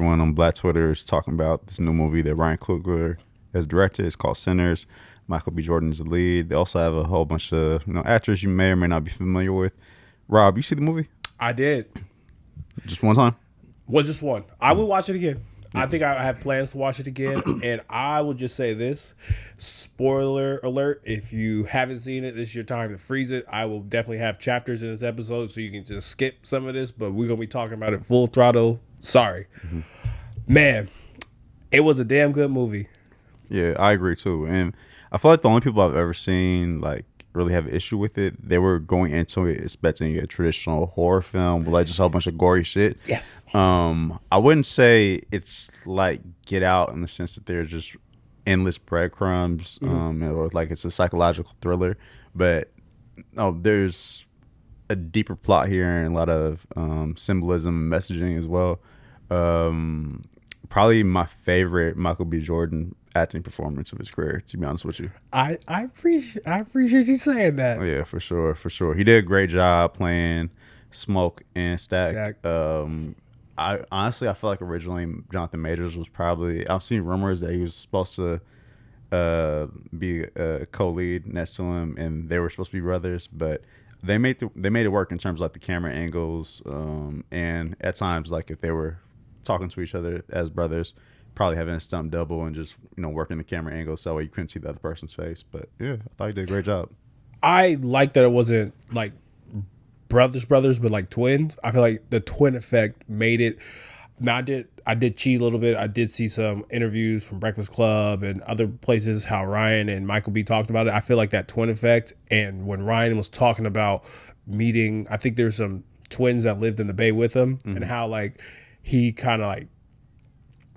Everyone on Black Twitter is talking about this new movie that Ryan Coogler has directed. It's called Sinners. Michael B. Jordan is the lead. They also have a whole bunch of actors you may or may not be familiar with. Rob, you see the movie? I did. Just one time? Well, just one. I will watch it again. I think I have plans to watch it again. And I will just say this. Spoiler alert. If you haven't seen it, this is your time to freeze it. I will definitely have chapters in this episode so you can just skip some of this. But we're going to be talking about it full throttle. Sorry. Mm-hmm. Man, it was a damn good movie. Yeah, I agree too. And I feel like the only people I've ever seen really have an issue with it, they were going into it expecting a traditional horror film with just a whole bunch of gory shit. Yes. I wouldn't say it's like Get Out in the sense that they're just endless breadcrumbs, or like it's a psychological thriller, but there's a deeper plot here and a lot of symbolism and messaging as well. Probably my favorite Michael B. Jordan acting performance of his career, to be honest with you. I appreciate you saying that. Oh, yeah, for sure. He did a great job playing Smoke and Stack. I feel like originally Jonathan Majors was probably, I've seen rumors that he was supposed to be a co-lead next to him, and they were supposed to be brothers, but they made it work in terms of like the camera angles, and at times like if they were talking to each other as brothers, probably having a stunt double and just working the camera angle so you couldn't see the other person's face. But yeah, I thought he did a great job. I like that it wasn't like brothers, but like twins. I feel like the twin effect made it. Now I did cheat a little bit. I did see some interviews from Breakfast Club and other places how Ryan and Michael B talked about it. I feel like that twin effect, and when Ryan was talking about meeting, I think there's some twins that lived in the Bay with him, and how like he kind of like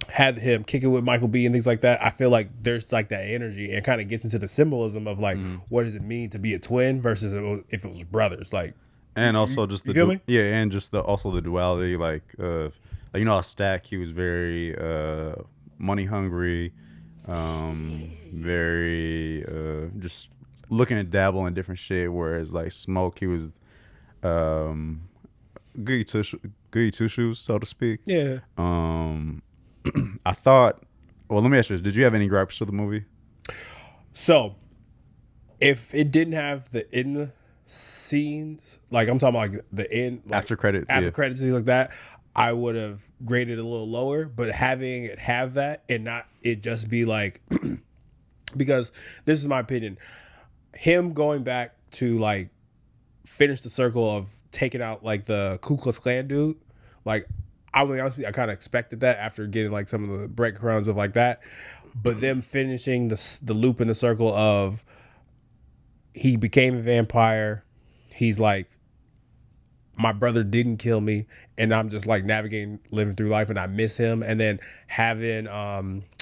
had him kicking with Michael B and things like that. I feel like there's like that energy and kind of gets into the symbolism of like what does it mean to be a twin versus if it was brothers, like. And also just you feel me? Yeah, and just also the duality, how Stack, he was very money hungry, very just looking to dabble in different shit. Whereas like Smoke, he was goody two shoes, so to speak. Yeah. I thought. Well, let me ask you this: did you have any gripes with the movie? So, if it didn't have the end scenes, like I'm talking about like the end, like after credits, things like that, I would have graded a little lower. But having it have that and not it just be like, because this is my opinion, him going back to like finish the circle of taking out like the Ku Klux Klan dude, like. I mean, honestly, I kind of expected that after getting like some of the breadcrumbs of like that, but them finishing the loop in the circle of he became a vampire. He's like, my brother didn't kill me, and I'm just like navigating, living through life, and I miss him. And then having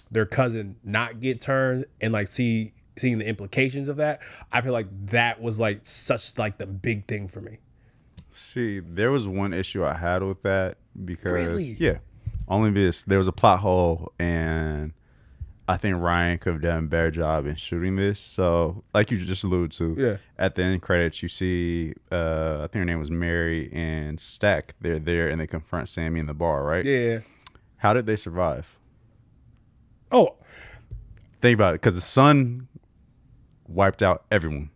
their cousin not get turned and like seeing the implications of that, I feel like that was like such like the big thing for me. See, there was one issue I had with that because Really? yeah, only because there was a plot hole, and I think Ryan could have done a better job in shooting this. So, like you just alluded to, at the end credits, you see, I think her name was Mary and Stack. They're there and they confront Sammy in the bar, right? Yeah. How did they survive? Oh, think about it, because the sun wiped out everyone.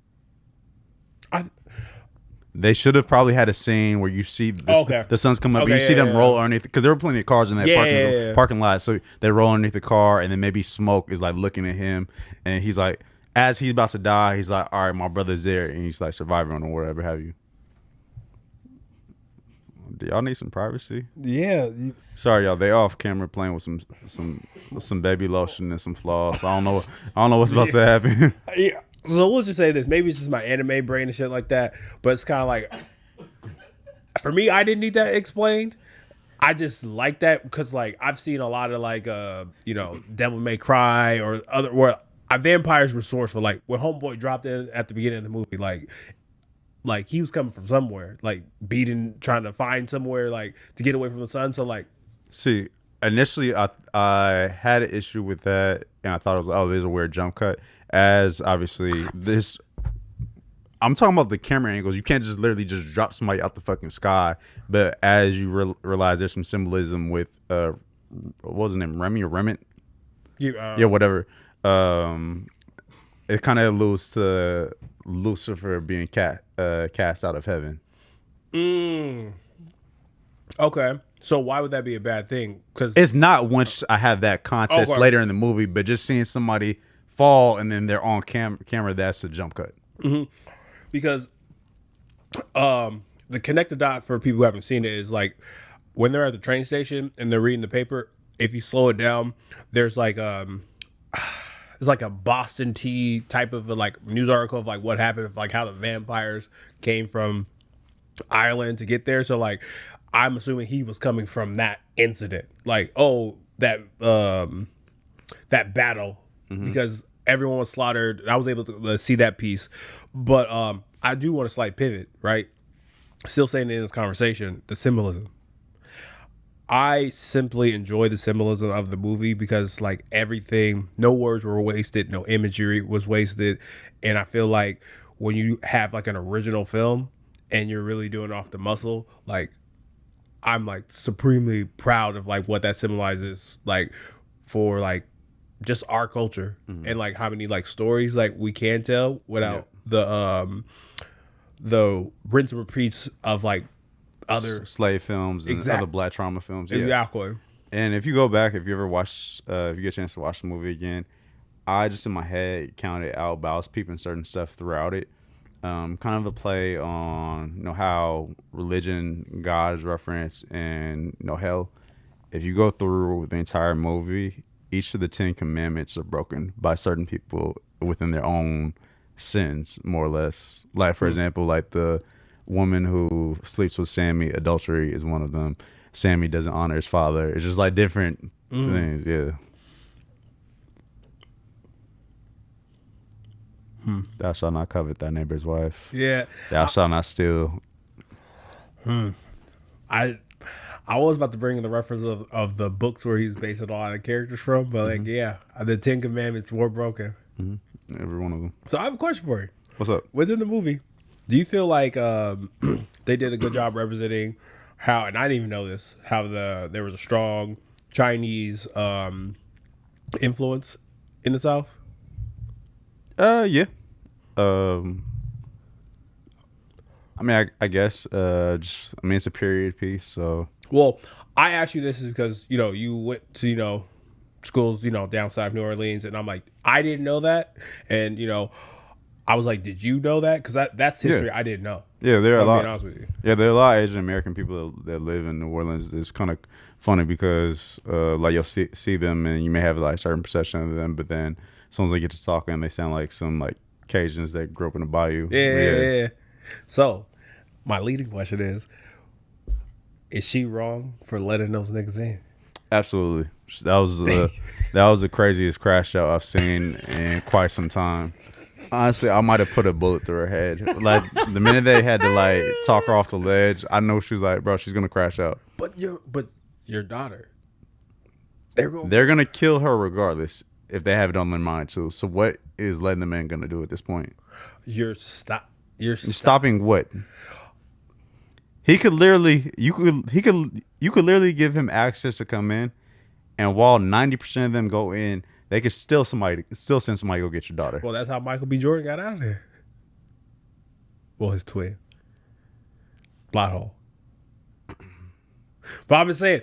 They should have probably had a scene where you see the sun's coming up, and you see them roll underneath, because there were plenty of cars in that parking lot. So they roll underneath the car, and then maybe Smoke is like looking at him, and he's like, as he's about to die, he's like, all right, my brother's there, and he's like surviving or whatever have you. Do y'all need some privacy? Yeah. Sorry, y'all. They off camera playing with some baby lotion and some floss. I don't know what's about to happen. Yeah. So we'll just say this. Maybe it's just my anime brain and shit like that. But it's kind of like, for me, I didn't need that explained. I just like that because like I've seen a lot of like Devil May Cry or other where vampires resourceful. Like when Homeboy dropped in at the beginning of the movie, like he was coming from somewhere, like trying to find somewhere like to get away from the sun. So like, see, initially I had an issue with that, and I thought it was there's a weird jump cut. As obviously this, I'm talking about the camera angles. You can't just literally just drop somebody out the fucking sky. But as you realize, there's some symbolism with what was his name, Remy or Remit? Yeah, Whatever. It kind of alludes to Lucifer being cast out of heaven. Okay. So why would that be a bad thing? Because it's not once I have that context later in the movie, but just seeing somebody fall and then they're on camera, that's a jump cut. Because the connect the dot for people who haven't seen it is like when they're at the train station and they're reading the paper. If you slow it down, there's like it's like a Boston Tea type of like news article of like what happened, like how the vampires came from Ireland to get there. So like I'm assuming he was coming from that incident, like that battle, because everyone was slaughtered. I was able to see that piece, but I do want a slight pivot, right? Still saying it in this conversation, the symbolism. I simply enjoy the symbolism of the movie because like everything, no words were wasted, no imagery was wasted. And I feel like when you have like an original film and you're really doing it off the muscle, like I'm like supremely proud of like what that symbolizes, like for like just our culture and like how many like stories like we can tell without the rinse and repeats of like other slave films and other black trauma films. Exactly. And if you go back, if you ever watch, if you get a chance to watch the movie again, I just in my head counted out, but I was peeping certain stuff throughout it. Kind of a play on how religion, God is referenced, and hell. If you go through the entire movie, each of the 10 commandments are broken by certain people within their own sins, more or less. Like for example, like the woman who sleeps with Sammy, adultery is one of them. Sammy doesn't honor his father. It's just like different things. Yeah. Thou shalt not covet thy neighbor's wife. Yeah. Thou shalt not steal. I was about to bring in the reference of the books where he's based a lot of characters from, but like the 10 commandments were broken. Every one of them. So I have a question for you. What's up? Within the movie, do you feel like they did a good job representing how, and I didn't even know this, how there was a strong Chinese influence in the South? Yeah. I mean, I guess, it's a period piece, so. Well, I asked you this is because, you went to, schools, down south New Orleans, and I'm like, I didn't know that. And, I was like, did you know that? Because that's history I didn't know. Yeah, there are a lot. Being honest with you. Yeah, there are a lot of Asian American people that live in New Orleans. It's kind of funny because, like, you'll see them and you may have like a certain perception of them, but then as soon as they get to talking, they sound like some like Cajuns that grew up in the bayou. Yeah. So, my leading question is she wrong for letting those niggas in? Absolutely. That was the craziest crash out I've seen in quite some time. Honestly, I might have put a bullet through her head. Like the minute they had to like talk her off the ledge, I know she was like, "Bro, she's gonna crash out." But your daughter, they're gonna kill her regardless if they have it on their mind too. So what is letting the man gonna do at this point? You're stopping what? He could literally, you could literally give him access to come in, and while 90% of them go in, they could still send somebody to go get your daughter. Well, that's how Michael B. Jordan got out of there. Well, his twin. Plot hole. But I've been saying,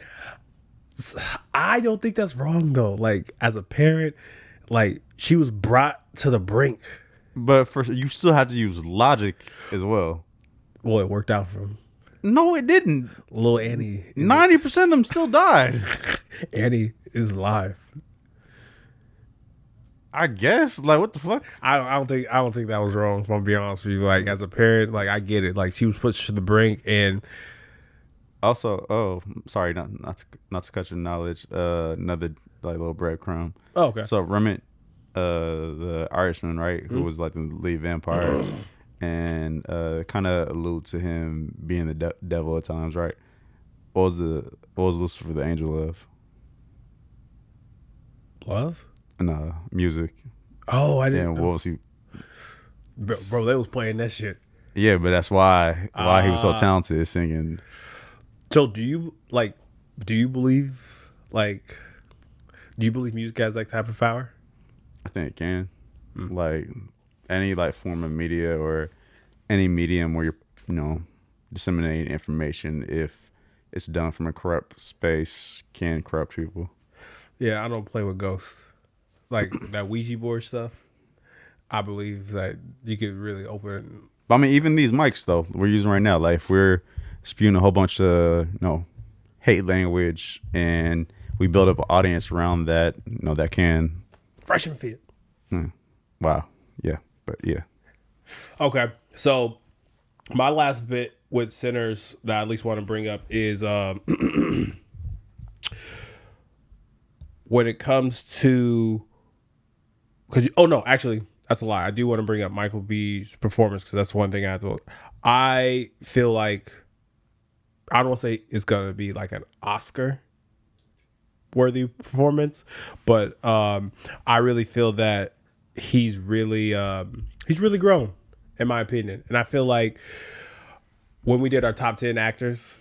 I don't think that's wrong though. Like as a parent, like she was brought to the brink. But you still have to use logic as well. Well, it worked out for him. No, it didn't. Little Annie. 90% of them still died. Annie is alive. I guess. Like, what the fuck? I don't think that was wrong. If I'm being honest with you, like as a parent, like I get it. Like she was pushed to the brink, and also, sorry, not to cut your knowledge. Another like little breadcrumb. Oh, okay. So Remit, the Irishman, right, who was like the lead vampire, and kind of allude to him being the devil at times, right? What was Lucifer the angel of? Love? No, music. Oh, I didn't. And what was he? Bro, they was playing that shit. Yeah, but that's why he was so talented at singing. So do you believe Like, do you believe music has that type of power? I think it can. Like any like form of media or any medium where you're, disseminating information, if it's done from a corrupt space, can corrupt people. Yeah, I don't play with ghosts. Like that Ouija board stuff. I believe that you could really open. But I mean, even these mics though we're using right now, like if we're spewing a whole bunch of hate language and we build up an audience around that, that can Fresh and fit. wow, yeah, but yeah. Okay, so my last bit with Sinners that I at least want to bring up is when it comes to actually that's a lie. I do want to bring up Michael B's performance because that's one thing I have to. I feel like I don't want to say it's gonna be like an Oscar worthy performance, but I really feel that he's really grown in my opinion, and I feel like when we did our top 10 actors,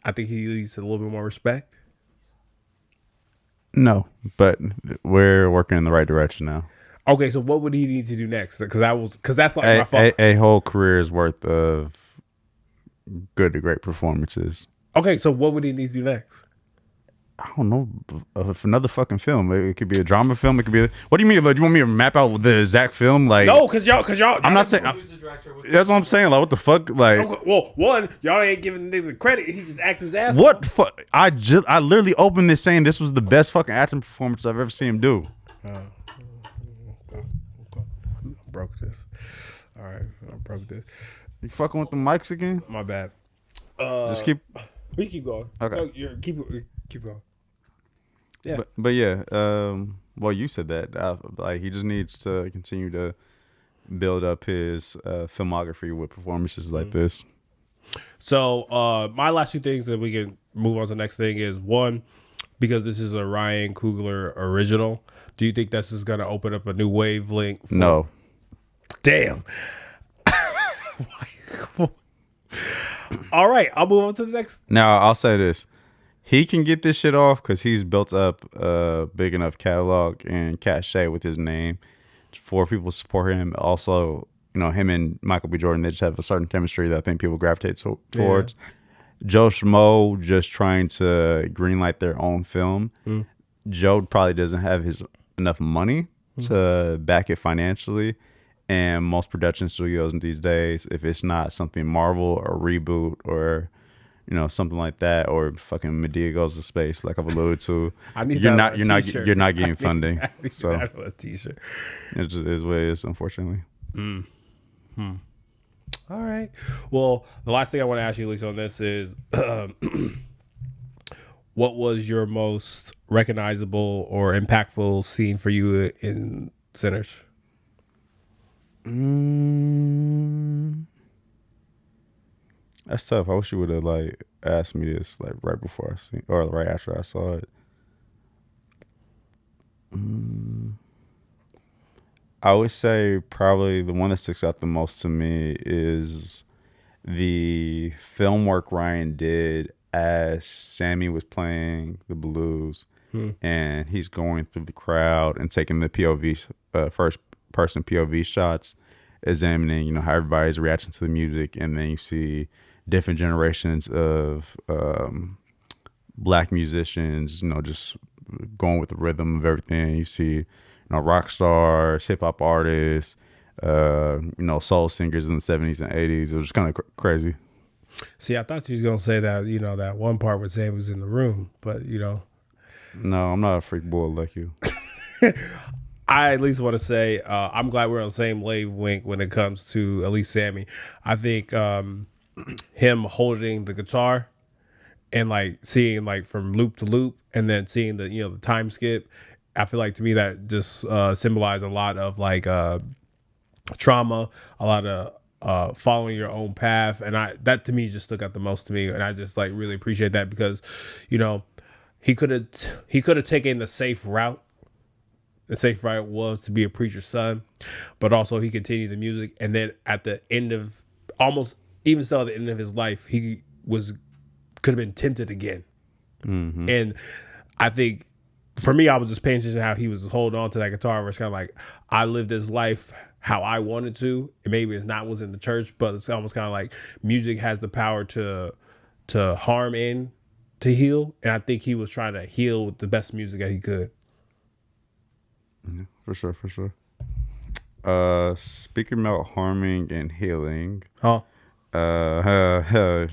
I think he needs a little bit more respect. No, but we're working in the right direction now. Okay, so what would he need to do next? Because that's like my fault. A whole career's worth of good to great performances. Okay, so what would he need to do next? I don't know. If another fucking film, it could be a drama film. It could be. What do you mean? Like, do you want me to map out the exact film? Like, no, because y'all. I'm not saying. That's what I'm saying. Like, what the fuck? Like, okay, well, one, y'all ain't giving the credit. He just acted his ass. What fuck? I literally opened this saying this was the best fucking acting performance I've ever seen him do. Broke this. All right, I broke this. You fucking with the mics again? My bad. Just keep. We keep going. Okay. No, keep going. Yeah. But yeah. Well, you said that. Like he just needs to continue to build up his filmography with performances like this. So my last two things that we can move on to the next thing is one, because this is a Ryan Coogler original. Do you think this is going to open up a new wavelength? No. Damn. All right, I'll move on to the next. Now, I'll say this. He can get this shit off because he's built up a big enough catalog and cachet with his name for people to support him. Also, him and Michael B. Jordan, they just have a certain chemistry that I think people gravitate towards. Yeah. Joe Schmo just trying to greenlight their own film. Joe probably doesn't have enough money to back it financially. And most production studios these days, if it's not something Marvel or reboot or something like that, or fucking Madea Goes to Space, like I've alluded to, you're not getting funding. So a t-shirt. It just is what it is, unfortunately. All right. Well, the last thing I want to ask you, Lisa, on this is, what was your most recognizable or impactful scene for you in Sinners? That's tough. I wish you would have asked me this right before I seen, or right after I saw it. I would say probably the one that sticks out the most to me is the film work Ryan did as Sammy was playing the blues, and he's going through the crowd and taking the POV first person POV shots, examining how everybody's reaction to the music, and then you see different generations of black musicians, just going with the rhythm of everything. You see, rock stars, hip hop artists, soul singers in the 70s and 80s. It was just kind of crazy. See, I thought you was gonna say that that one part where Sam was in the room, but No, I'm not a freak boy like you. I at least want to say I'm glad we're on the same wavelength when it comes to at least Sammy. I think him holding the guitar and seeing from loop to loop, and then seeing the the time skip. I feel like to me that just symbolized a lot of trauma, a lot of following your own path, and that to me just stuck out the most to me, and I just really appreciate that because he could have taken the safe route. The safe route was to be a preacher's son, but also he continued the music, and then at the end of even still at the end of his life, he could have been tempted again. And I think for me, I was just paying attention to how he was holding on to that guitar. Where it's kind of like, I lived this life how I wanted to. And maybe it's not was in the church, but it's almost kind of like music has the power to harm and to heal. And I think he was trying to heal with the best music that he could. Yeah, for sure. Speaking about harming and healing, Huh? Rob